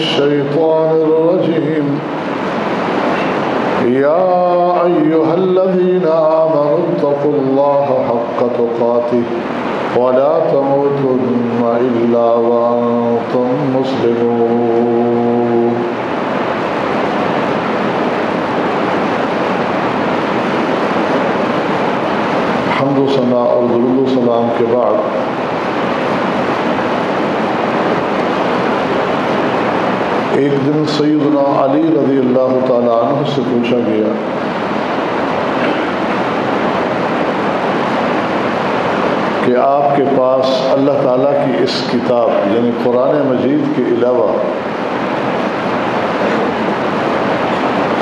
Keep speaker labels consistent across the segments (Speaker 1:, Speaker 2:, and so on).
Speaker 1: الشيطان الرجيم يا أيها الذين آمنوا اتقوا الله حق تقاته ولا تموتن إلا وأنتم مسلمون حمد و ثنا اور درود و سلام کے بعد ایک دن سیدنا علی رضی اللہ تعالیٰ عنہ سے پوچھا گیا کہ آپ کے پاس اللہ تعالیٰ کی اس کتاب یعنی قرآن مجید کے علاوہ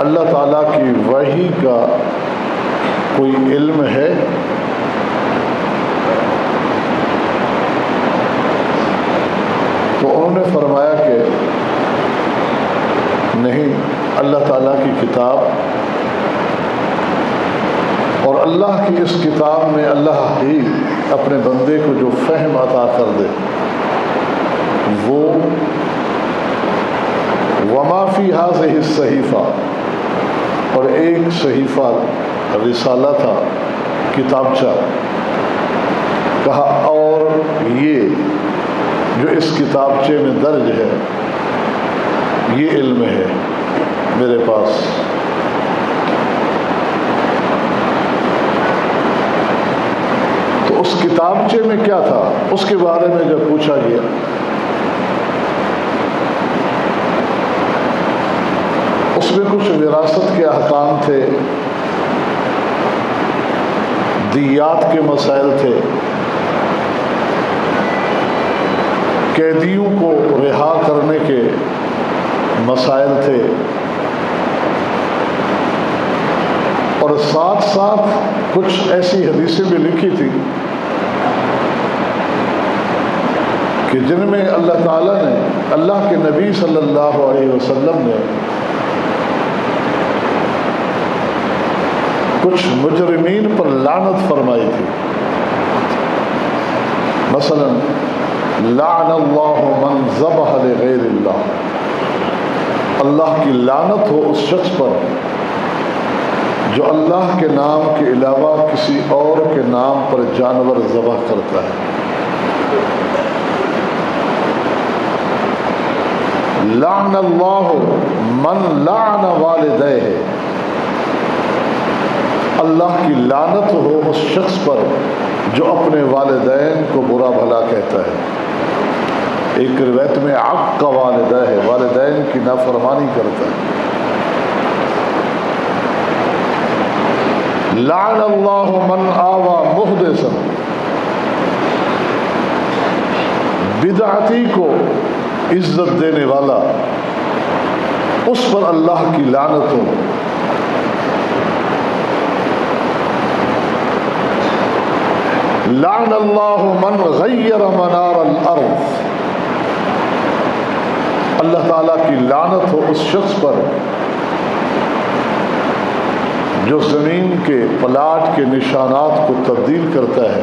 Speaker 1: اللہ تعالیٰ کی وحی کا کوئی علم ہے؟ تو انہوں نے فرمایا کہ نہیں، اللہ تعالیٰ کی کتاب اور اللہ کی اس کتاب میں اللہ ہی اپنے بندے کو جو فہم عطا کر دے وہ وما فی ہذہ الصحیفہ، اور ایک صحیفہ رسالہ تھا، کتابچہ، کہا اور یہ جو اس کتابچے میں درج ہے یہ علم ہے میرے پاس۔ تو اس کتابچے میں کیا تھا اس کے بارے میں جب پوچھا گیا اس میں کچھ وراثت کے احکام تھے، دیات کے مسائل تھے، قیدیوں کو رہا کرنے کے مسائل تھے، اور ساتھ ساتھ کچھ ایسی حدیثیں بھی لکھی تھی کہ جن میں اللہ تعالیٰ نے، اللہ کے نبی صلی اللہ علیہ وسلم نے کچھ مجرمین پر لعنت فرمائی تھی۔ مثلا لعن اللہ من ذبح لغیر اللہ، اللہ کی لعنت ہو اس شخص پر جو اللہ کے نام کے علاوہ کسی اور کے نام پر جانور ذبح کرتا ہے۔ لعن اللہ من لعن والدیہ، اللہ کی لعنت ہو اس شخص پر جو اپنے والدین کو برا بھلا کہتا ہے۔ ایک روایت میں عق والدہ ہے، والدین کی نافرمانی کرتا ہے۔ لعن اللہ من آوى محدثا، بدعتی کو عزت دینے والا اس پر اللہ کی لعنت ہو۔ لعن اللہ من غیر منار الارض، اللہ تعالیٰ کی لعنت ہو اس شخص پر جو زمین کے پلاٹ کے نشانات کو تبدیل کرتا ہے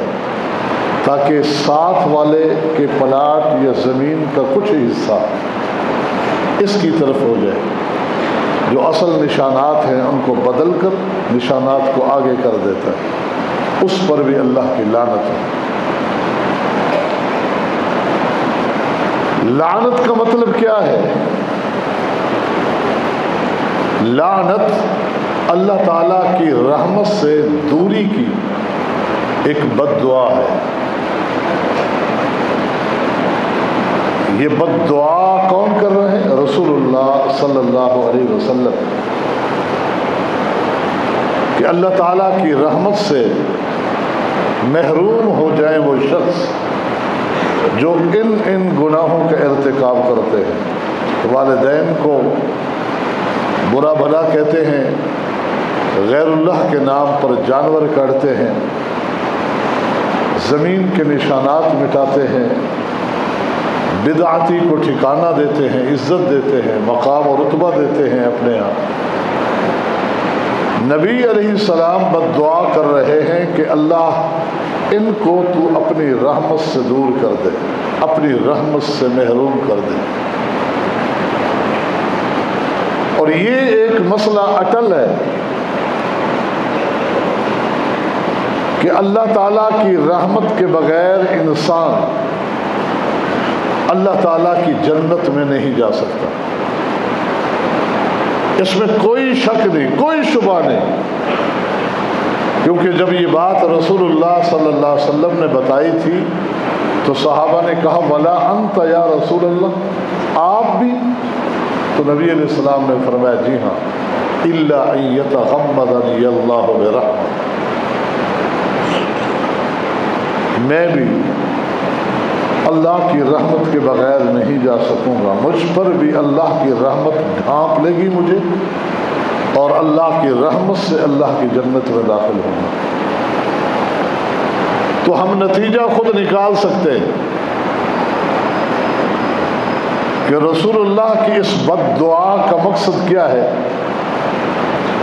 Speaker 1: تاکہ ساتھ والے کے پلاٹ یا زمین کا کچھ حصہ اس کی طرف ہو جائے، جو اصل نشانات ہیں ان کو بدل کر نشانات کو آگے کر دیتا ہے، اس پر بھی اللہ کی لعنت ہے۔ لعنت کا مطلب کیا ہے؟ لعنت اللہ تعالیٰ کی رحمت سے دوری کی ایک بد دعا ہے۔ یہ بد دعا کون کر رہے ہیں؟ رسول اللہ صلی اللہ علیہ وسلم، کہ اللہ تعالیٰ کی رحمت سے محروم ہو جائیں وہ شخص جو ان گناہوں کا ارتکاب کرتے ہیں، والدین کو برا بھلا کہتے ہیں، غیر اللہ کے نام پر جانور کاٹتے ہیں، زمین کے نشانات مٹاتے ہیں، بدعتی کو ٹھکانہ دیتے ہیں، عزت دیتے ہیں، مقام و رتبہ دیتے ہیں اپنے ہاں۔ نبی علیہ السلام بد دعا کر رہے ہیں کہ اللہ ان کو تو اپنی رحمت سے دور کر دے، اپنی رحمت سے محروم کر دے۔ اور یہ ایک مسئلہ اٹل ہے کہ اللہ تعالیٰ کی رحمت کے بغیر انسان اللہ تعالیٰ کی جنت میں نہیں جا سکتا. اس میں کوئی شک نہیں، کوئی شبہ نہیں، کیونکہ جب یہ بات رسول اللہ صلی اللہ علیہ وسلم نے بتائی تھی تو صحابہ نے کہا ولا انت یا رسول اللہ، آپ بھی؟ تو نبی علیہ السلام نے فرمایا جی ہاں، الا ان یتغمدنی اللہ برحمہ، میں بھی اللہ کی رحمت کے بغیر نہیں جا سکوں گا، مجھ پر بھی اللہ کی رحمت ڈھانپ لے گی مجھے، اور اللہ کی رحمت سے اللہ کی جنت میں داخل ہوں گا. تو ہم نتیجہ خود نکال سکتے ہیں کہ رسول اللہ کی اس بد دعا کا مقصد کیا ہے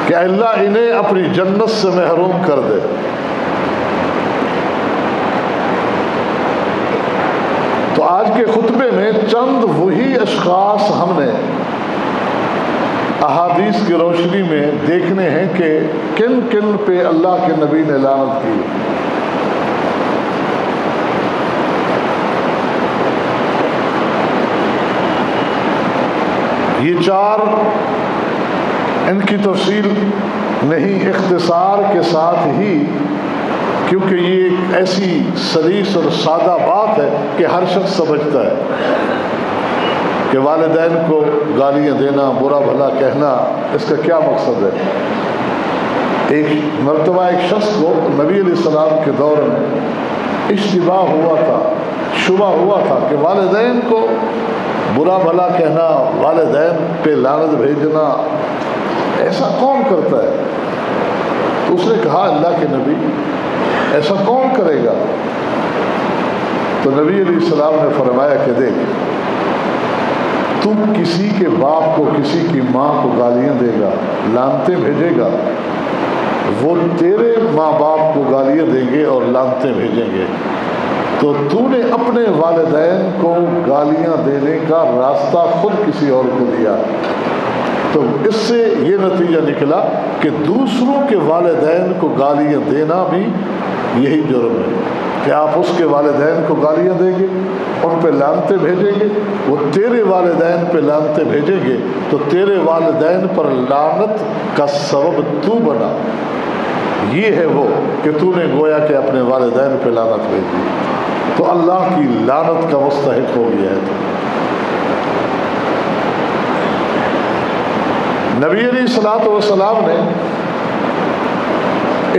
Speaker 1: کہ اللہ انہیں اپنی جنت سے محروم کر دے. تو آج کے خطبے میں چند وہی اشخاص ہم نے احادیث کی روشنی میں دیکھنے ہیں کہ کن کن پہ اللہ کے نبی نے لعنت کی. یہ چار، ان کی تفصیل نہیں، اختصار کے ساتھ ہی، کیونکہ یہ ایک ایسی سلیس اور سادہ بات ہے کہ ہر شخص سمجھتا ہے کہ والدین کو گالیاں دینا، برا بھلا کہنا، اس کا کیا مقصد ہے. ایک مرتبہ ایک شخص کو نبی علیہ السلام کے دور میں اشتباہ ہوا تھا، شبہ ہوا تھا کہ والدین کو برا بھلا کہنا، والدین پہ لعنت بھیجنا، ایسا کون کرتا ہے؟ تو اس نے کہا اللہ کے نبی ایسا کون کرے گا؟ تو نبی علیہ السلام نے فرمایا کہ دیکھ، تو کسی کے باپ کو، کسی کی ماں کو گالیاں دے گا، لعنتیں بھیجے گا، وہ تیرے ماں باپ کو گالیاں دیں گے اور لعنتیں بھیجیں گے. تو تو نے اپنے والدین کو گالیاں دینے کا راستہ خود کسی اور کو دیا. تو اس سے یہ نتیجہ نکلا کہ دوسروں کے والدین کو گالیاں دینا بھی یہی جرم ہے کہ آپ اس کے والدین کو گالیاں دیں گے، ان پہ لعنتیں بھیجیں گے، وہ تیرے والدین پہ لعنتیں بھیجیں گے، تو تیرے والدین پر لعنت کا سبب تو بنا. یہ ہے وہ کہ تو نے گویا کہ اپنے والدین پہ لعنت بھیجی، تو اللہ کی لعنت کا مستحق ہو گیا ہے. نبی علیہ الصلوۃ والسلام نے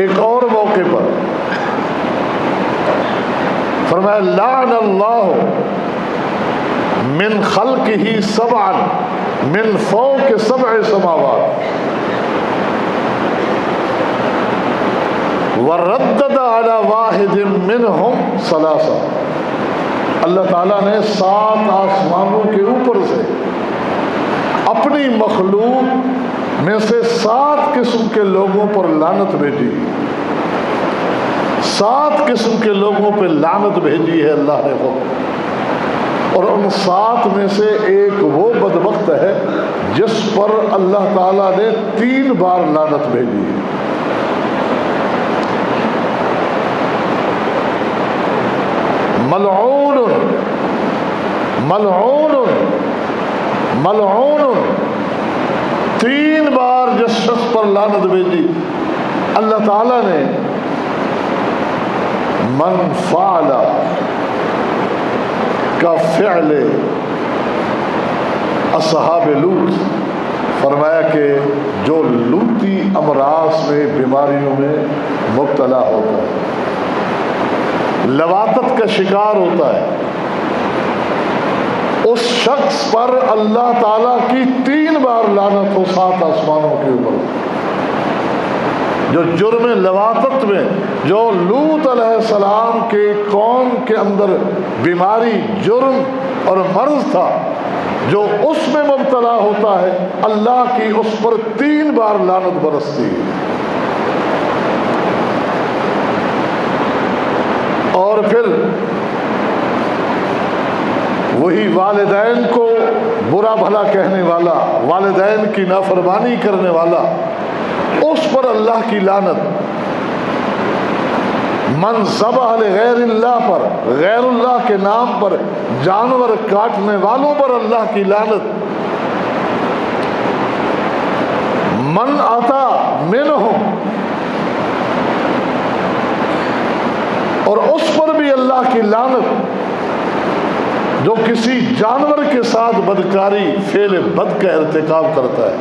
Speaker 1: ایک اور موقع پر فرمایا لعن اللہ من خلقہ سبعا من فوق 7 سماوات وردد علی واحد منہم 3. اللہ تعالیٰ نے 7 آسمانوں کے اوپر سے اپنی مخلوق میں سے 7 قسم کے لوگوں پر لعنت بھیجی. 7 قسم کے لوگوں پہ لعنت بھیجی ہے اللہ نے خود، اور ان 7 میں سے ایک وہ بدبخت ہے جس پر اللہ تعالیٰ نے 3 بار لعنت بھیجی ہے. ملعون ملعون ملعون، 3 بار جس شخص پر لعنت بھیجی. اللہ تعالیٰ نے من فعل کا فعل اصحاب لوط، فرمایا کہ جو لوطی امراض میں، بیماریوں میں مبتلا ہوتا ہے، لواطت کا شکار ہوتا ہے، اس شخص پر اللہ تعالیٰ کی 3 بار لعنت ہو 7 آسمانوں کے اوپر. جو جرم لواطت میں، جو لوط علیہ السلام کے قوم کے اندر بیماری، جرم اور مرض تھا، جو اس میں مبتلا ہوتا ہے، اللہ کی اس پر 3 بار لعنت برستی ہے. اور پھر وہی والدین کو برا برا بھلا کہنے والا، والدین کی نافرمانی کرنے والا، اس پر اللہ کی لعنت۔ من ذبح لغیر اللہ پر، غیر اللہ کے نام پر جانور کاٹنے والوں پر اللہ کی لعنت۔ من عطا منہم، اور اس پر بھی اللہ کی لعنت جو کسی جانور کے ساتھ بدکاری، فعل بد کا ارتکاب کرتا ہے،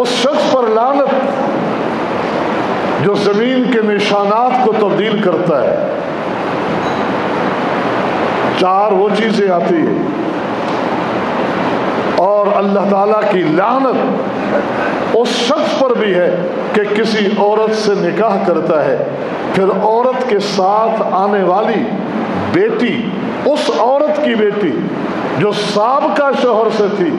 Speaker 1: اس شخص پر لعنت جو زمین کے نشانات کو تبدیل کرتا ہے۔ چار وہ چیزیں آتی ہیں، اور اللہ تعالیٰ کی لعنت اس شخص پر بھی ہے کہ کسی عورت سے نکاح کرتا ہے، پھر عورت کے ساتھ آنے والی بیٹی، اس عورت کی بیٹی جو سابقہ شوہر سے تھی،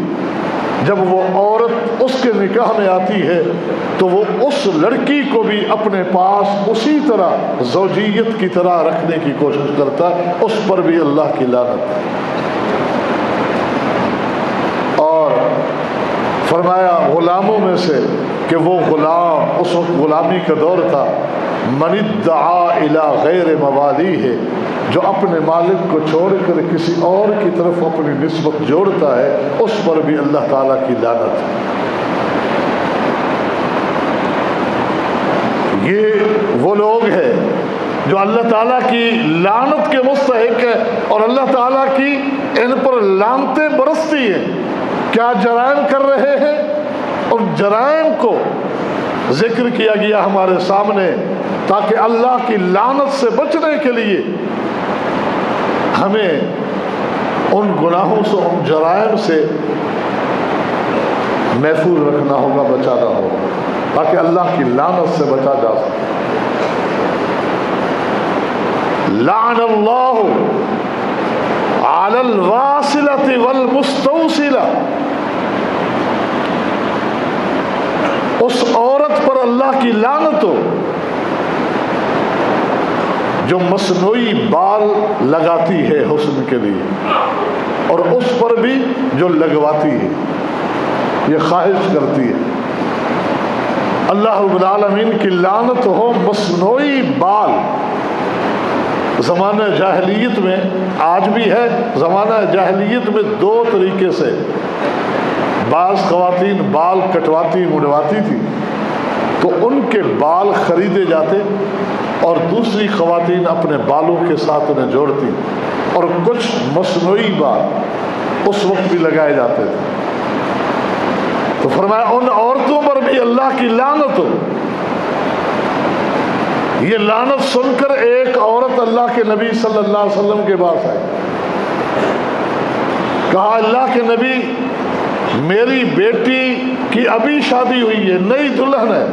Speaker 1: جب وہ عورت اس کے نکاح میں آتی ہے تو وہ اس لڑکی کو بھی اپنے پاس اسی طرح زوجیت کی طرح رکھنے کی کوشش کرتا ہے، اس پر بھی اللہ کی لعنت۔ اور فرمایا غلاموں میں سے کہ وہ غلام، اس وقت غلامی کا دور تھا، من ادعا الی غیر موالی ہے، جو اپنے مالک کو چھوڑ کر کسی اور کی طرف اپنی نسبت جوڑتا ہے، اس پر بھی اللہ تعالیٰ کی لعنت ہے۔ یہ وہ لوگ ہیں جو اللہ تعالیٰ کی لعنت کے مستحق ہے، اور اللہ تعالیٰ کی ان پر لعنتیں برستی ہیں۔ کیا جرائم کر رہے ہیں؟ ان جرائم کو ذکر کیا گیا ہمارے سامنے تاکہ اللہ کی لعنت سے بچنے کے لیے ہمیں ان گناہوں سے، ان جرائم سے محفوظ رکھنا ہوگا، بچانا ہوگا، تاکہ اللہ کی لعنت سے بچا جا سکے۔ لعن اللہ علی الواصلۃ والمستوصلہ، اس عورت پر اللہ کی لعنت ہو جو مصنوعی بال لگاتی ہے حسن کے لیے، اور اس پر بھی جو لگواتی ہے، یہ خواہش کرتی ہے۔ اللہ رب العالمین کی لعنت ہو مصنوعی بال۔ زمانہ جاہلیت میں، آج بھی ہے، زمانہ جاہلیت میں دو طریقے سے بعض خواتین بال کٹواتی مڑواتی تھی، تو ان کے بال خریدے جاتے اور دوسری خواتین اپنے بالوں کے ساتھ انہیں جوڑتی، اور کچھ مصنوعی بال اس وقت بھی لگائے جاتے تھے۔ تو فرمایا ان عورتوں پر بھی اللہ کی لعنت ہو۔ یہ لعنت سن کر ایک عورت اللہ کے نبی صلی اللہ علیہ وسلم کے پاس آئی، کہا اللہ کے نبی، میری بیٹی کی ابھی شادی ہوئی ہے، نئی دلہن ہے،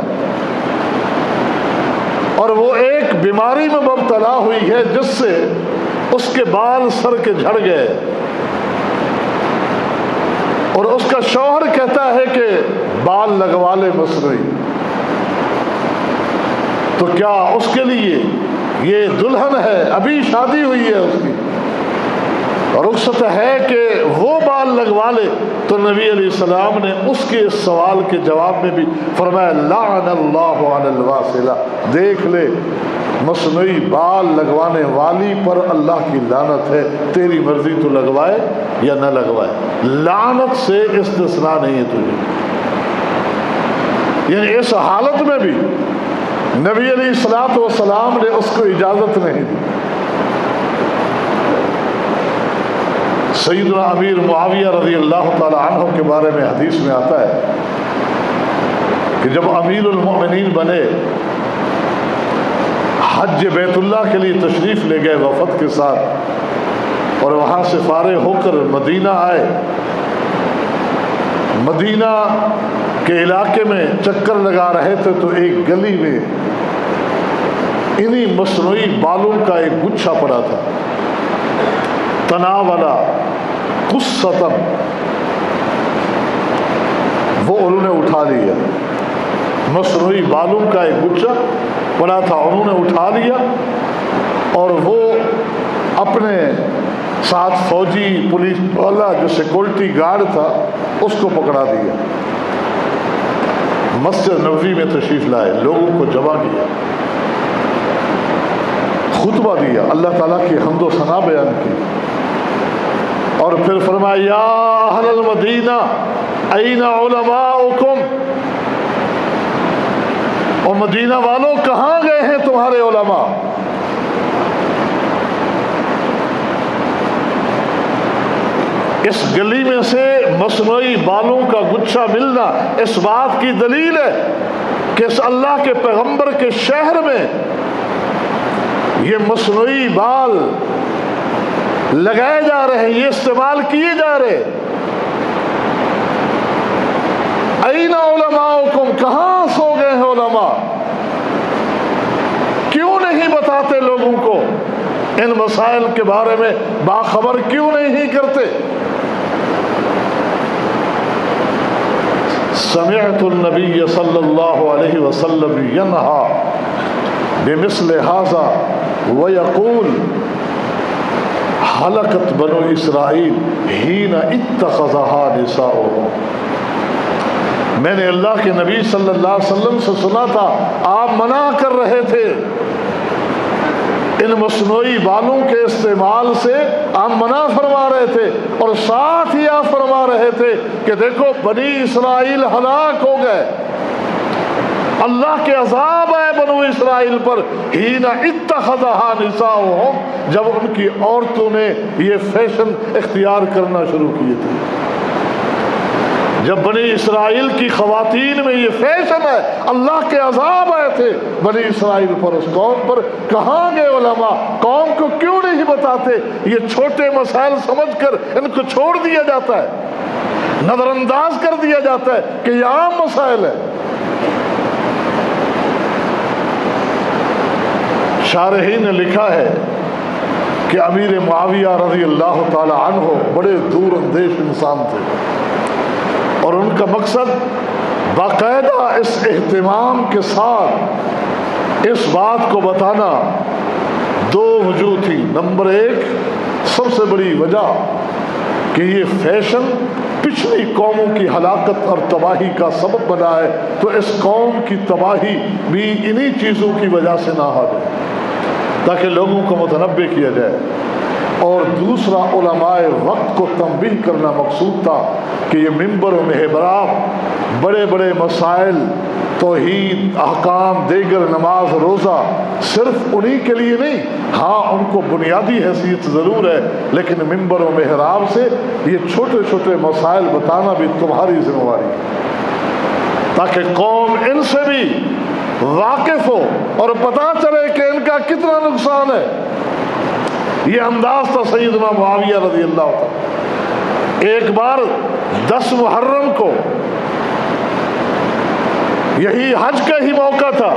Speaker 1: اور وہ ایک بیماری میں مبتلا ہوئی ہے جس سے اس کے بال سر کے جھڑ گئے، اور اس کا شوہر کہتا ہے کہ بال لگوا لے مصنوعی، تو کیا اس کے لیے یہ دلہن ہے، ابھی شادی ہوئی ہے، اس کی رخصت ہے کہ وہ بال لگوا لے؟ تو نبی علیہ السلام نے اس کے اس سوال کے جواب میں بھی فرمایا لعن اللہ علی الواصلہ، دیکھ لے مصنوعی بال لگوانے والی پر اللہ کی لعنت ہے، تیری مرضی تو لگوائے یا نہ لگوائے، لعنت سے استثناء نہیں ہے تجھے۔ یعنی اس حالت میں بھی نبی علیہ السلام نے اس کو اجازت نہیں دی۔ سیدنا امیر معاویہ رضی اللہ تعالی عنہ کے بارے میں حدیث میں آتا ہے کہ جب امیر المؤمنین بنے، حج بیت اللہ کے لیے تشریف لے گئے وفد کے ساتھ، اور وہاں سے فارغ ہو کر مدینہ آئے۔ مدینہ کے علاقے میں چکر لگا رہے تھے تو ایک گلی میں انہی مصنوعی بالوں کا ایک گچھا پڑا تھا، تناولا قصتاً، وہ انہوں نے اٹھا لیا، مصنوعی بالوں کا ایک گچھا پڑا تھا، انہوں نے اٹھا لیا اور وہ اپنے ساتھ فوجی پولیس والا جو سیکورٹی گارڈ تھا اس کو پکڑا دیا، مسجد نبوی میں تشریف لائے، لوگوں کو جمع کیا، خطبہ دیا، اللہ تعالیٰ کی حمد و ثنا بیان کی، اور پھر فرمایا یا اہل المدینہ این علماؤکم، اور مدینہ والوں کہاں گئے ہیں تمہارے علماء؟ اس گلی میں سے مصنوعی بالوں کا گچھا ملنا اس بات کی دلیل ہے کہ اس اللہ کے پیغمبر کے شہر میں یہ مصنوعی بال لگائے جا رہے ہیں، یہ استعمال کیے جا رہے۔ این علماؤکم، کہاں سو گئے ہیں علماء؟ کیوں نہیں بتاتے لوگوں کو؟ ان مسائل کے بارے میں باخبر کیوں نہیں کرتے؟ سمعت النبی صلی اللہ علیہ وسلم ینہا بمثل ھذا ویقول حلقت بنو اسرائیل حین اتخذها نساؤہم۔ میں نے اللہ کے نبی صلی اللہ علیہ وسلم سے سنا تھا آپ منع کر رہے تھے ان مصنوعی بالوں کے استعمال سے، آپ منع فرما رہے تھے، اور ساتھ ہی آپ فرما رہے تھے کہ دیکھو بنی اسرائیل ہلاک ہو گئے، اللہ کے عذاب آئے بنو اسرائیل پر حین اتخذها نساؤہم، جب ان کی عورتوں نے یہ فیشن اختیار کرنا شروع کیے تھے۔ جب بنی اسرائیل کی خواتین میں یہ فیشن ہے، اللہ کے عذاب آئے تھے بنی اسرائیل پر، اس قوم پر۔ کہاں گئے علماء؟ قوم کو کیوں نہیں بتاتے؟ یہ چھوٹے مسائل سمجھ کر ان کو چھوڑ دیا جاتا ہے، نظر انداز کر دیا جاتا ہے کہ یہ عام مسائل ہے۔ شارحین نے لکھا ہے کہ امیر معاویہ رضی اللہ تعالی عنہ بڑے دور اندیش انسان تھے، اور ان کا مقصد باقاعدہ اس اہتمام کے ساتھ اس بات کو بتانا، دو وجوہ تھی۔ نمبر ایک، سب سے بڑی وجہ کہ یہ فیشن پچھلی قوموں کی ہلاکت اور تباہی کا سبب بنا ہے، تو اس قوم کی تباہی بھی انہی چیزوں کی وجہ سے نہ ہو جائے، تاکہ لوگوں کو متنبہ کیا جائے۔ اور دوسرا، علماء وقت کو تنبیہ کرنا مقصود تھا کہ یہ منبر و محراب بڑے بڑے مسائل، توحید، احکام، دیگر، نماز، روزہ، صرف انہی کے لیے نہیں، ہاں ان کو بنیادی حیثیت ضرور ہے، لیکن منبر و محراب سے یہ چھوٹے چھوٹے مسائل بتانا بھی تمہاری ذمہ داری ہے، تاکہ قوم ان سے بھی واقف ہو اور پتہ چلے کہ ان کا کتنا نقصان ہے۔ یہ انداز تھا سیدنا معاویہ رضی اللہ عنہ۔ ایک بار 10 محرم کو، یہی حج کا ہی موقع تھا،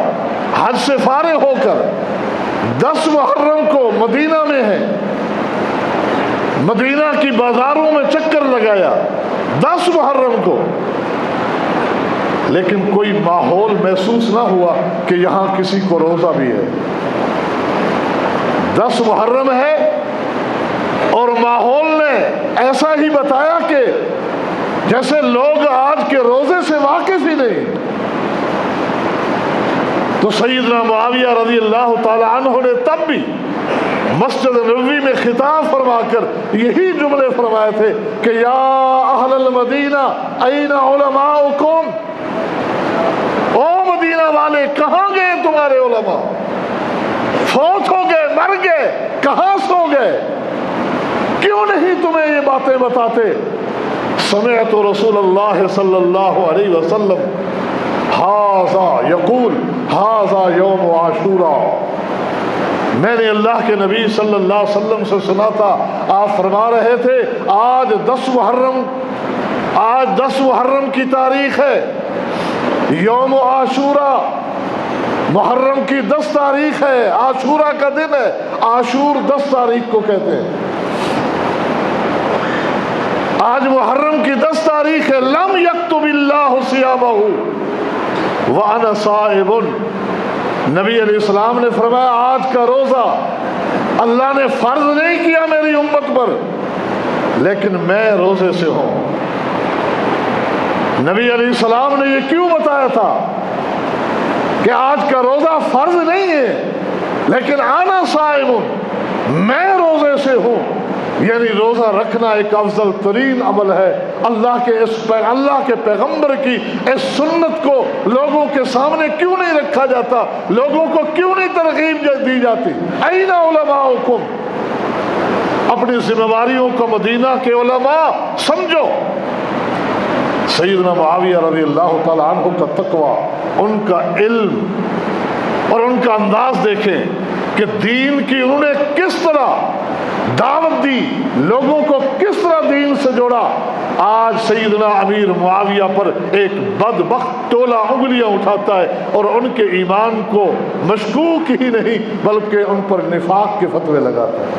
Speaker 1: حج سے فارغ ہو کر 10 محرم کو مدینہ میں ہے، مدینہ کی بازاروں میں چکر لگایا 10 محرم کو، لیکن کوئی ماحول محسوس نہ ہوا کہ یہاں کسی کو روزہ بھی ہے۔ 10 محرم ہے اور ماحول نے ایسا ہی بتایا کہ جیسے لوگ آج کے روزے سے واقف ہی نہیں۔ تو سیدنا معاویہ رضی اللہ تعالی عنہ نے تب بھی مسجد نبوی میں خطاب فرما کر یہی جملے فرمائے تھے کہ یا اہل المدینہ این علماؤکم، او مدینہ والے کہاں گئے تمہارے علماء؟ فوت ہو گئے، مر گئے، کہاں سو گئے؟ کیوں نہیں تمہیں یہ باتیں بتاتے؟ سمعت رسول اللہ صلی اللہ علیہ وسلم ھذا یقول ھذا یوم عاشوراء، میں نے اللہ کے نبی صلی اللہ علیہ وسلم سے سنا تھا، آپ فرما رہے تھے آج 10 محرم کی تاریخ ہے، یوم عاشوراء، محرم کی 10 تاریخ ہے، عاشوراء کا دن ہے، عاشور 10 تاریخ کو کہتے ہیں، آج محرم کی 10 تاریخ ہے، لم یکتب اللہ صیامہ وانا صائم، نبی علیہ السلام نے فرمایا آج کا روزہ اللہ نے فرض نہیں کیا میری امت پر، لیکن میں روزے سے ہوں۔ نبی علیہ السلام نے یہ کیوں بتایا تھا کہ آج کا روزہ فرض نہیں ہے، لیکن آنا صائم، میں روزے سے ہوں؟ یعنی روزہ رکھنا ایک افضل ترین عمل ہے۔ اللہ کے پیغمبر کی اس سنت کو لوگوں کے سامنے کیوں نہیں رکھا جاتا؟ لوگوں کو کیوں نہیں ترغیب دی جاتی؟ این علماؤکم، اپنی ذمہ داریوں کو مدینہ کے علماء سمجھو۔ سیدنا معاویہ رضی اللہ تعالیٰ عنہ کا تقویٰ، ان کا علم اور ان کا انداز دیکھیں کہ دین کی انہوں نے کس طرح دعوت دی، لوگوں کو کس طرح دین سے جوڑا۔ آج سیدنا امیر معاویہ پر ایک بدبخت ٹولہ انگلیاں اٹھاتا ہے اور ان کے ایمان کو مشکوک ہی نہیں بلکہ ان پر نفاق کے فتوے لگاتا ہے۔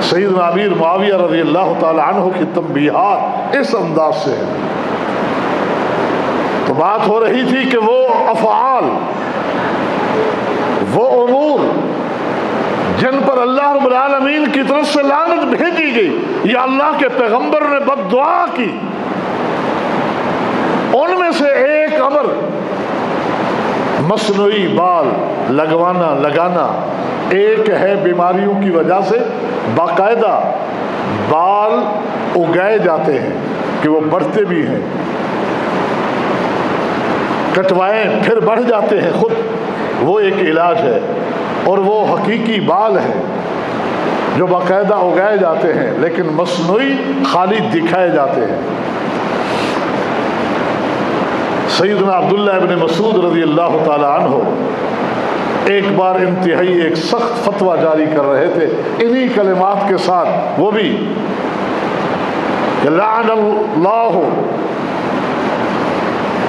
Speaker 1: سیدنا امیر معاویہ رضی اللہ تعالی عنہ کی تنبیہات اس انداز سے ہیں۔ تو بات ہو رہی تھی کہ وہ افعال، وہ امور جن پر اللہ رب العالمین کی طرف سے لعنت بھیجی گئی یا اللہ کے پیغمبر نے بد دعا کی، ان میں سے ایک امر مصنوعی بال لگانا ایک ہے۔ بیماریوں کی وجہ سے باقاعدہ بال اگائے جاتے ہیں کہ وہ بڑھتے بھی ہیں، کٹوائیں پھر بڑھ جاتے ہیں خود، وہ ایک علاج ہے۔ اور وہ حقیقی بال ہیں جو باقاعدہ اگائے جاتے ہیں لیکن مصنوعی خالی دکھائے جاتے ہیں۔ سیدنا عبداللہ ابن مسعود رضی اللہ تعالی عنہ ایک بار انتہائی ایک سخت فتویٰ جاری کر رہے تھے انہی کلمات کے ساتھ، وہ بھی کہ لعن اللہ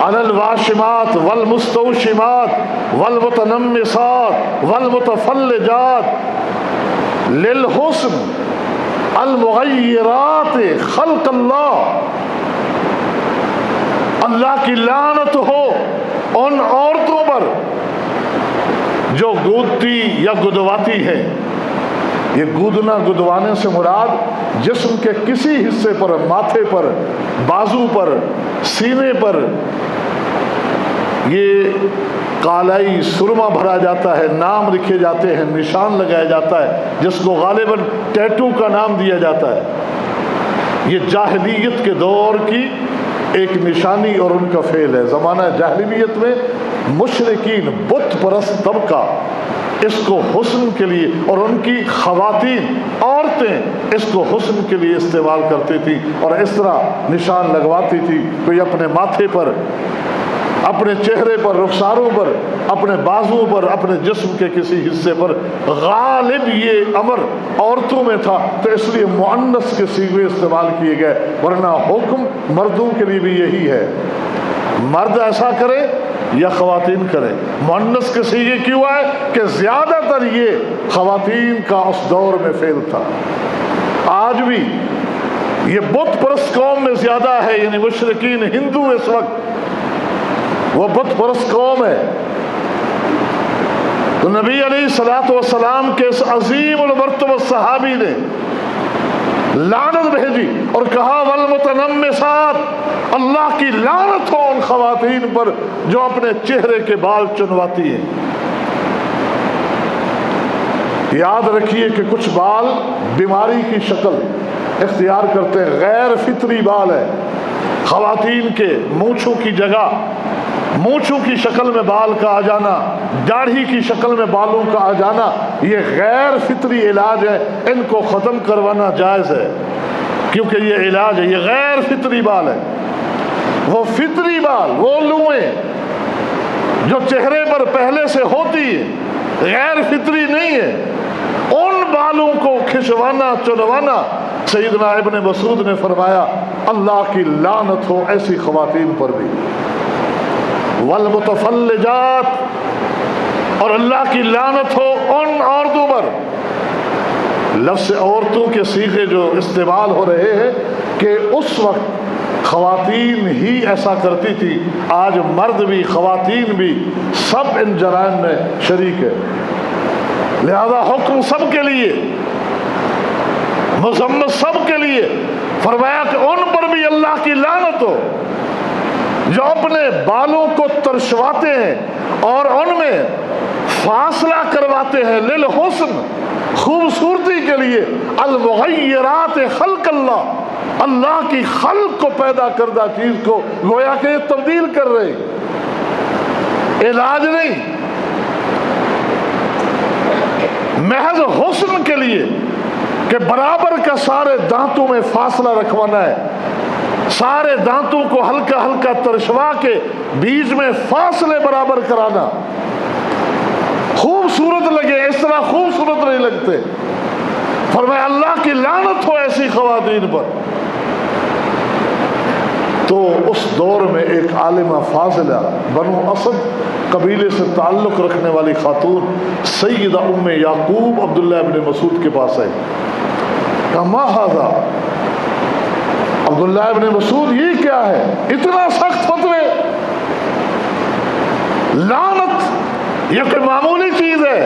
Speaker 1: علی الواشمات والمستوشمات والمتنمسات والمتفلجات للحسن المغیرات خلق اللہ، اللہ کی لعنت ہو ان عورتوں پر جو گودتی یا گدواتی ہے۔ یہ گودنا گدوانے سے مراد جسم کے کسی حصے پر، ماتھے پر، بازو پر، سینے پر یہ کالائی سرما بھرا جاتا ہے، نام لکھے جاتے ہیں، نشان لگایا جاتا ہے جس کو غالباً ٹیٹو کا نام دیا جاتا ہے۔ یہ جاہلیت کے دور کی ایک نشانی اور ان کا فعل ہے۔ زمانہ جاہلیت میں مشرکین، بت پرست طبقہ اس کو حسن کے لیے، اور ان کی خواتین، عورتیں اس کو حسن کے لیے استعمال کرتی تھی اور اس طرح نشان لگواتی تھی۔ کوئی اپنے ماتھے پر، اپنے چہرے پر، رخساروں پر، اپنے بازوؤں پر، اپنے جسم کے کسی حصے پر۔ غالب یہ امر عورتوں میں تھا تو اس لیے مؤنث کے صیغے استعمال کیے گئے، ورنہ حکم مردوں کے لیے بھی یہی ہے، مرد ایسا کرے یا خواتین کرے۔ مؤنث کے صیغے کیوں آئے کہ زیادہ تر یہ خواتین کا اس دور میں فعل تھا۔ آج بھی یہ بت پرست قوم میں زیادہ ہے، یعنی مشرکین ہندو اس وقت وہ بت پرست قوم ہے۔ تو نبی علیہ الصلوۃ والسلام کے اس عظیم المرتبہ صحابی نے لعنت بھیجی اور کہا والمتنمسات، اللہ کی لعنت ہو ان خواتین پر جو اپنے چہرے کے بال چنواتی ہیں۔ یاد رکھیے کہ کچھ بال بیماری کی شکل اختیار کرتے ہیں، غیر فطری بال ہے۔ خواتین کے مونچھوں کی جگہ مونچھوں کی شکل میں بال کا آ جانا، داڑھی کی شکل میں بالوں کا آ جانا، یہ غیر فطری علاج ہے، ان کو ختم کروانا جائز ہے کیونکہ یہ علاج ہے۔ یہ غیر فطری بال ہے، وہ فطری بال، وہ لوئیں جو چہرے پر پہلے سے ہوتی ہے، غیر فطری نہیں ہے، ان بالوں کو کھچوانا، چنوانا۔ سیدنا ابن مسعود نے فرمایا اللہ کی لعنت ہو ایسی خواتین پر بھی۔ والمتفلجات، اور اللہ کی لعنت ہو ان عورتوں پر۔ لفظ عورتوں کے صیغے جو استعمال ہو رہے ہیں کہ اس وقت خواتین ہی ایسا کرتی تھی، آج مرد بھی، خواتین بھی، سب ان جرائم میں شریک ہے۔ لہذا حکم سب کے لیے، مذمت سب کے لیے۔ فرمایا کہ ان پر بھی اللہ کی لعنت ہو جو اپنے بالوں کو ترشواتے ہیں اور ان میں فاصلہ کرواتے ہیں للحسن، خوبصورتی کے لیے، المغیرات خلق اللہ، اللہ کی خلق کو پیدا کردہ چیز کو گویا کہ یہ تبدیل کر رہے ہیں، علاج نہیں، محض حسن کے لیے کہ برابر کا سارے دانتوں میں فاصلہ رکھوانا ہے، سارے دانتوں کو ہلکا ہلکا ترشوا کے بیچ میں فاصلے برابر کرانا، خوبصورت لگے، اس طرح خوبصورت نہیں لگتے۔ فرمایا اللہ کی لعنت ہو ایسی خواتین پر۔ تو اس دور میں ایک عالمہ فاضلہ بنو اسد قبیلے سے تعلق رکھنے والی خاتون سیدہ ام یعقوب عبداللہ ابن مسعود کے پاس آئی، کہا ما ھذا، عبداللہ ابن مسعود یہ کیا ہے، اتنا سخت فتوے، لعنت یہ کوئی معمولی چیز ہے،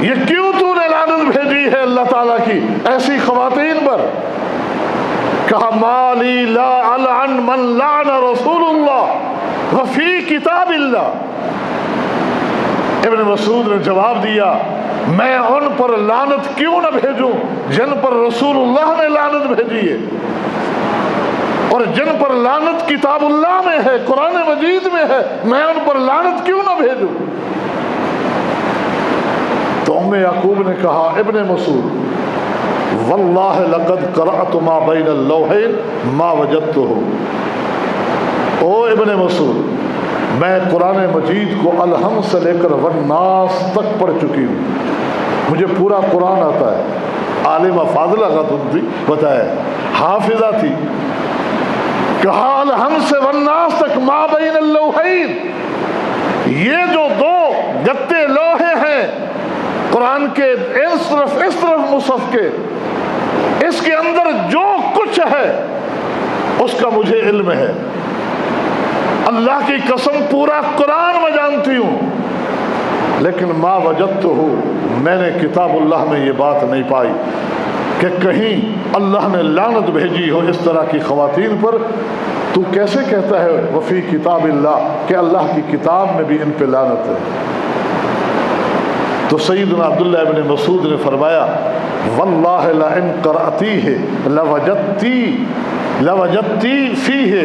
Speaker 1: یہ کیوں تو نے لعنت بھیجی ہے اللہ تعالیٰ کی ایسی خواتین پر؟ کہا مالی لا العن من لعن رسول اللہ وفی کتاب اللہ۔ ابن مسعود نے جواب دیا میں ان پر لعنت کیوں نہ بھیجوں جن پر رسول اللہ نے لعنت بھیجی ہے، اور جن پر لعنت کتاب اللہ میں ہے، قرآن مجید میں ہے، میں ان پر لعنت کیوں نہ بھیجوں؟ تو ام یعقوب نے کہا ابن مسعود واللہ لقد قرأت ما بین اللوحین ما وجدتہ، او ابن مسعود میں قرآن مجید کو الحمد سے لے کر والناس تک پڑھ چکی ہوں، مجھے پورا قرآن آتا ہے۔ عالمہ فاضلہ خاتون تھی، بتایا حافظہ تھی، کہا الحمد سے والناس تک ما بین اللوحین، یہ جو دو گتے لوہے ہیں قرآن کے اس طرف مصحف کے، اس کے اندر جو کچھ ہے اس کا مجھے علم ہے، اللہ کی قسم پورا قرآن میں جانتی ہوں، لیکن ما وجدتہ، میں نے کتاب اللہ میں یہ بات نہیں پائی کہ کہیں اللہ نے لعنت بھیجی ہو اس طرح کی خواتین پر۔ تو کیسے کہتا ہے وفی کتاب اللہ کہ اللہ کی کتاب میں بھی ان پہ لعنت ہے؟ تو سیدنا عبداللہ ابن مسعود نے فرمایا واللہ لئن قرأتیہ لوجدتی فیہ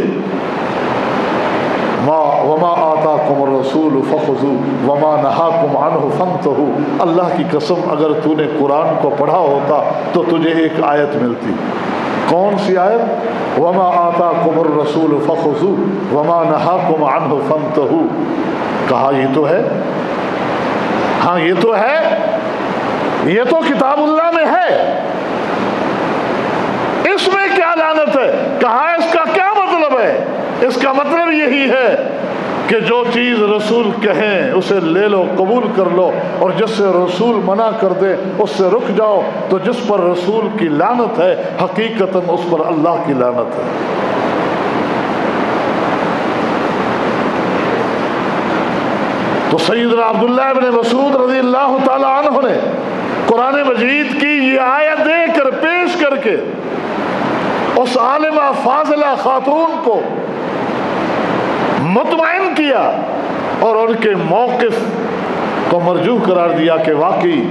Speaker 1: وما آتاکم الرسول فخذوا وما نہاکم عنہ فانتہوا، اللہ کی قسم اگر تو نے قرآن کو پڑھا ہوتا تو تجھے ایک آیت ملتی، کون سی آیت؟ وما آتاکم الرسول فخذوا وما نہاکم عنہ فانتہوا۔ کہا یہ تو ہے، ہاں یہ تو ہے، یہ تو کتاب اللہ میں ہے، اس میں کیا لعنت ہے؟ کہا اس کا کیا مطلب ہے؟ اس کا مطلب یہی ہے کہ جو چیز رسول کہیں اسے لے لو، قبول کر لو، اور جس سے رسول منع کر دے اس سے رک جاؤ، تو جس پر رسول کی لعنت ہے حقیقتاً اس پر اللہ کی لعنت ہے۔ تو سیدنا عبداللہ ابن مسعود رضی اللہ تعالی عنہ نے قرآن مجید کی یہ آیت دے کر پیش کر کے اس عالمہ فاضلہ خاتون کو مطمئن کیا اور ان کے موقف کو مرجوح قرار دیا کہ واقعی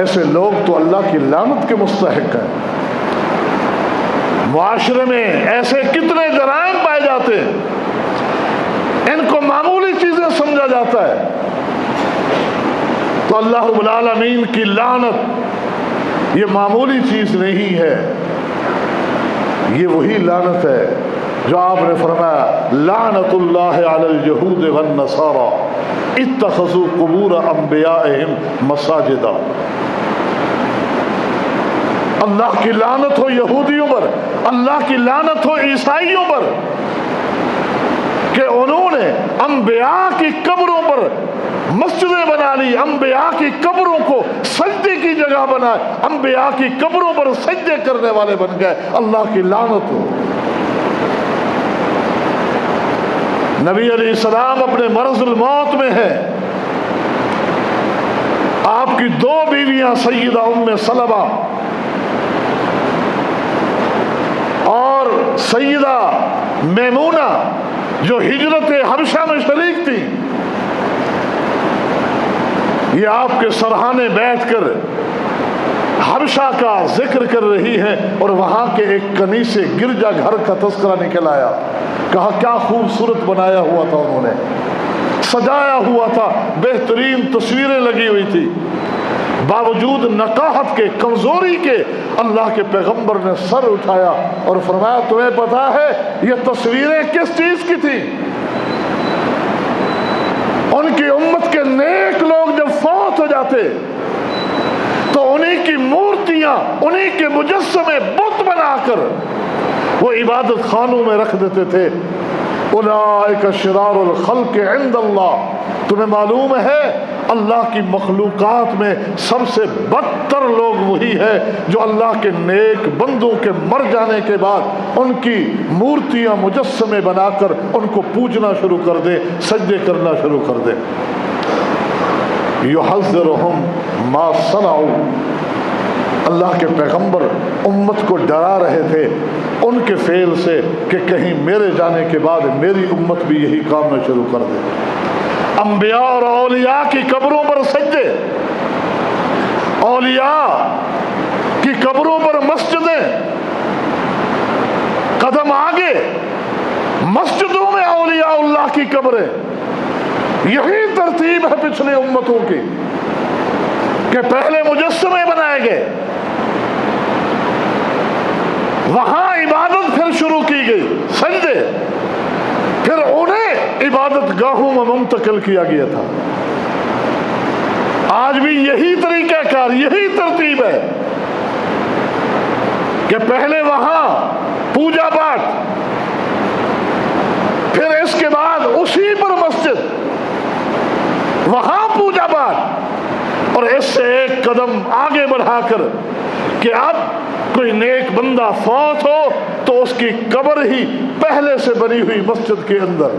Speaker 1: ایسے لوگ تو اللہ کی لعنت کے مستحق ہیں۔ معاشرے میں ایسے کتنے جرائم پائے جاتے ہیں، ان کو معمولی چیزیں سمجھا جاتا ہے، تو اللہ رب العالمین کی لعنت یہ معمولی چیز نہیں ہے، یہ وہی لعنت ہے جو آپ نے فرمایا لعنت اللہ علی الیہود والنصارى اتخذوا قبور انبیائہم مساجدا۔ اللہ کی لعنت ہو یہودیوں پر، اللہ کی لعنت ہو عیسائیوں پر کہ انہوں نے انبیاء کی قبروں پر مسجدیں بنا لی، انبیاء کی قبروں کو سجدے کی جگہ بنائے، انبیاء کی قبروں پر سجدے کرنے والے بن گئے، اللہ کی لعنت ہو۔ نبی علیہ السلام اپنے مرض الموت میں ہے، آپ کی 2 بیویاں سیدہ ام سلمہ اور سیدہ میمونہ جو ہجرت حبشہ میں شریک تھی، یہ آپ کے سرہانے بیٹھ کر حبشہ کا ذکر کر رہی ہے، اور وہاں کے ایک کنیسے گرجا گھر کا تذکرہ نکل آیا۔ کہا کیا خوبصورت بنایا ہوا تھا، انہوں نے سجایا ہوا تھا، بہترین تصویریں لگی ہوئی تھی، باوجود نقاہت کے، کمزوری کے، اللہ کے پیغمبر نے سر اٹھایا اور فرمایا تمہیں پتا ہے یہ تصویریں کس چیز کی تھی؟ ان کی امت کے نیک لوگ جب فوت ہو جاتے تو انہی کی مورتیاں، انہی کے مجسمے بت بنا کر وہ عبادت خانوں میں رکھ دیتے تھے۔ اولئک شرار الخلق عند اللہ، تمہیں معلوم ہے اللہ کی مخلوقات میں سب سے بدتر لوگ وہی ہے جو اللہ کے نیک بندوں کے مر جانے کے بعد ان کی مورتیاں مجسمے بنا کر ان کو پوجنا شروع کر دے، سجدے کرنا شروع کر دے۔ یحذرہم ما صنعوا، اللہ کے پیغمبر امت کو ڈرا رہے تھے ان کے فعل سے کہ کہیں میرے جانے کے بعد میری امت بھی یہی کام نہ شروع کر دے۔ انبیاء اور اولیاء کی قبروں پر سجدے، اولیاء کی قبروں پر مسجدیں، قدم آگے مسجدوں میں اولیاء اللہ کی قبریں، یہی ترتیب ہے پچھلی امتوں کی کہ پہلے مجسمے بنائے گئے، وہاں عبادت پھر شروع کی گئی، سجدے، پھر انہیں عبادت گاہوں میں منتقل کیا گیا تھا۔ آج بھی یہی طریقہ کار، یہی ترتیب ہے کہ پہلے وہاں پوجا پاٹ، پھر اس کے بعد اسی پر مسجد، وہاں پوجا پاٹ، اور اس سے ایک قدم آگے بڑھا کر کہ اب کوئی نیک بندہ فوت ہو تو اس کی قبر ہی پہلے سے بنی ہوئی مسجد کے اندر۔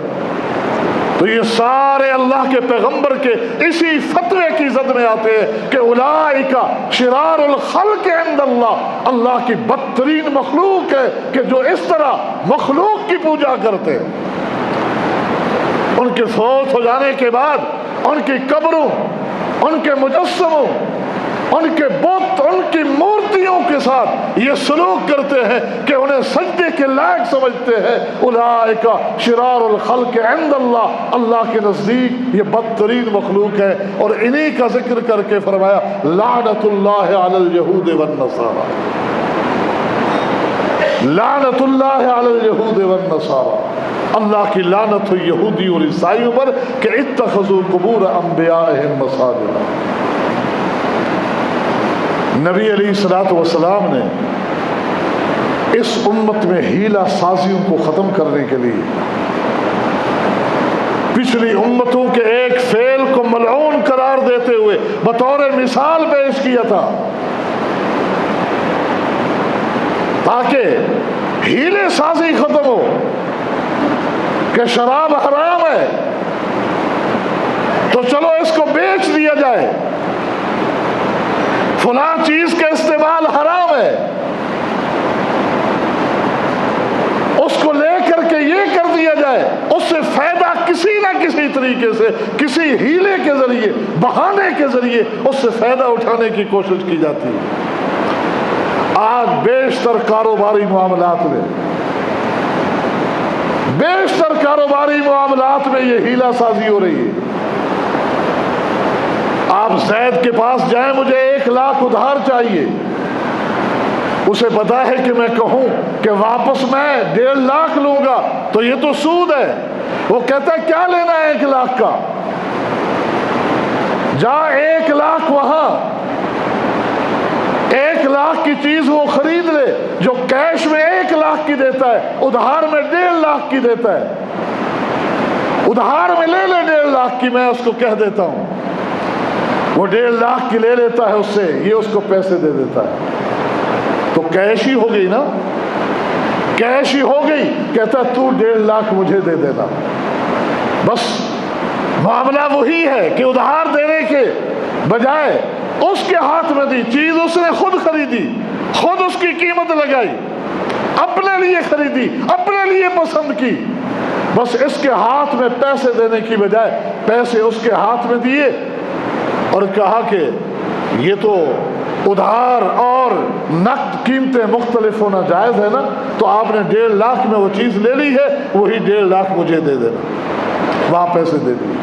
Speaker 1: تو یہ سارے اللہ کے پیغمبر کے اسی فتوے کی زد میں آتے ہیں کہ اولئک شرار الخلق عند اللہ، اللہ کی بدترین مخلوق ہے کہ جو اس طرح مخلوق کی پوجا کرتے ہیں۔ ان کے فوت ہو جانے کے بعد ان کی قبروں، ان کے مجسموں، ان کے بت، ان کی مورتیوں کے ساتھ یہ سلوک کرتے ہیں کہ انہیں سجدے کے لائق سمجھتے ہیں۔ اولئک شرار الخلق عند اللہ، اللہ کے نزدیک یہ بدترین مخلوق ہے۔ اور انہی کا ذکر کر کے فرمایا لعنت اللہ علی الیہود والنصارى، لعنت اللہ علی الیہود والنصارى، اللہ کی لعنت ہو یہودی اور عیسائیوں پر کہ اتخذوا قبور انبیائہم مساجد۔ نبی علیہ الصلوۃ والسلام نے اس امت میں حیلہ سازیوں کو ختم کرنے کے لیے پچھلی امتوں کے ایک فعل کو ملعون قرار دیتے ہوئے بطور مثال پیش کیا تھا تاکہ حیلے سازی ختم ہو کہ شراب حرام ہے تو چلو اس کو بیچ دیا جائے، فلاں چیز کا استعمال حرام ہے، اس کو لے کر کے یہ کر دیا جائے، اس سے فائدہ کسی نہ کسی طریقے سے، کسی ہیلے کے ذریعے، بہانے کے ذریعے اس سے فائدہ اٹھانے کی کوشش کی جاتی ہے۔ آج بیشتر کاروباری معاملات میں، بیشتر کاروباری معاملات میں یہ ہیلہ سازی ہو رہی ہے۔ آپ زید کے پاس جائیں، مجھے 1 لاکھ ادھار چاہیے، اسے پتا ہے کہ میں کہوں کہ واپس میں 1.5 لاکھ لوں گا تو یہ تو سود ہے، وہ کہتا ہے کیا لینا ہے 1 لاکھ کا، جا 1 لاکھ وہاں 1 لاکھ کی چیز وہ خرید لے جو کیش میں 1 لاکھ کی دیتا ہے، ادھار میں 1.5 لاکھ کی دیتا ہے، ادھار میں لے لے 1.5 لاکھ کی، میں اس کو کہہ دیتا ہوں، وہ 1.5 لاکھ کی لے لیتا ہے اس سے، یہ اس کو پیسے دے دیتا ہے، تو کیش ہی ہو گئی نا، کیش ہی ہو گئی، کہتا ہے تو 1.5 لاکھ مجھے دے دینا، بس معاملہ وہی ہے کہ ادھار دینے کے بجائے اس کے ہاتھ میں دی چیز اس نے خود خریدی، خود اس کی قیمت لگائی، اپنے لیے خریدی، اپنے لیے پسند کی، بس اس کے ہاتھ میں پیسے دینے کی بجائے پیسے اس کے ہاتھ میں دیے اور کہا کہ یہ تو ادھار اور نقد قیمتیں مختلف ہونا جائز ہے نا، تو آپ نے 1.5 لاکھ میں وہ چیز لے لی ہے، وہی 1.5 لاکھ مجھے دے دینا، وہاں پیسے دے دیے۔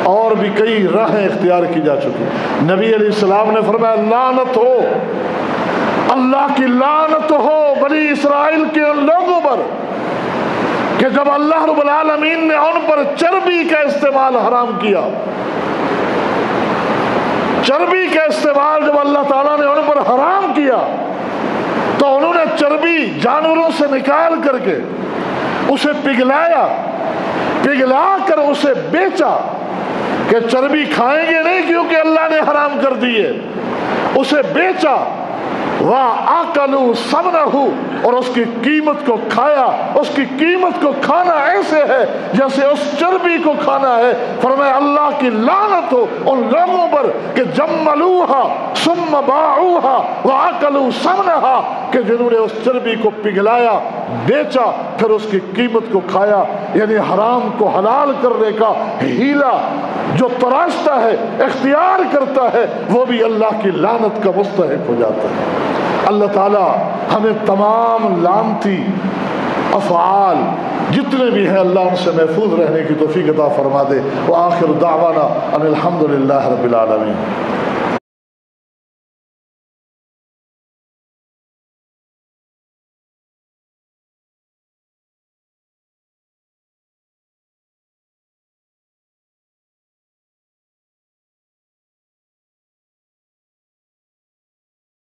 Speaker 1: اور بھی کئی راہیں اختیار کی جا چکی۔ نبی علیہ السلام نے فرمایا لعنت ہو، اللہ کی لعنت ہو بنی اسرائیل کے ان لوگوں پر کہ جب اللہ رب العالمین نے ان پر چربی کا استعمال حرام کیا، چربی کا استعمال جب اللہ تعالیٰ نے ان پر حرام کیا تو انہوں نے چربی جانوروں سے نکال کر کے اسے پگھلایا، پگھلا کر اسے بیچا کہ چربی کھائیں گے نہیں کیونکہ اللہ نے حرام کر دی ہے، اسے بیچا، وَآكَلُوا ثَمْنَهُ، اور اس کی قیمت کو کھایا۔ اس کی قیمت کو کھانا ایسے ہے جیسے اس چربی کو کھانا ہے۔ فرمایا اللہ کی لعنت ہو ان لوگوں پر کہ جملوها ثم باعوها وَآكَلُوا ثَمْنَهَا، کہ جنہوں نے اس چربی کو پگھلایا، بیچا، پھر اس کی قیمت کو کھایا۔ یعنی حرام کو حلال کرنے کا ہیلا جو تراشتا ہے، اختیار کرتا ہے، وہ بھی اللہ کی لعنت کا مستحق ہو جاتا ہے۔ اللہ تعالیٰ ہمیں تمام لعنتی افعال جتنے بھی ہیں اللہ ان سے محفوظ رہنے کی توفیق عطا فرما دے۔ وآخر دعوانا ان الحمد للہ رب العالمین۔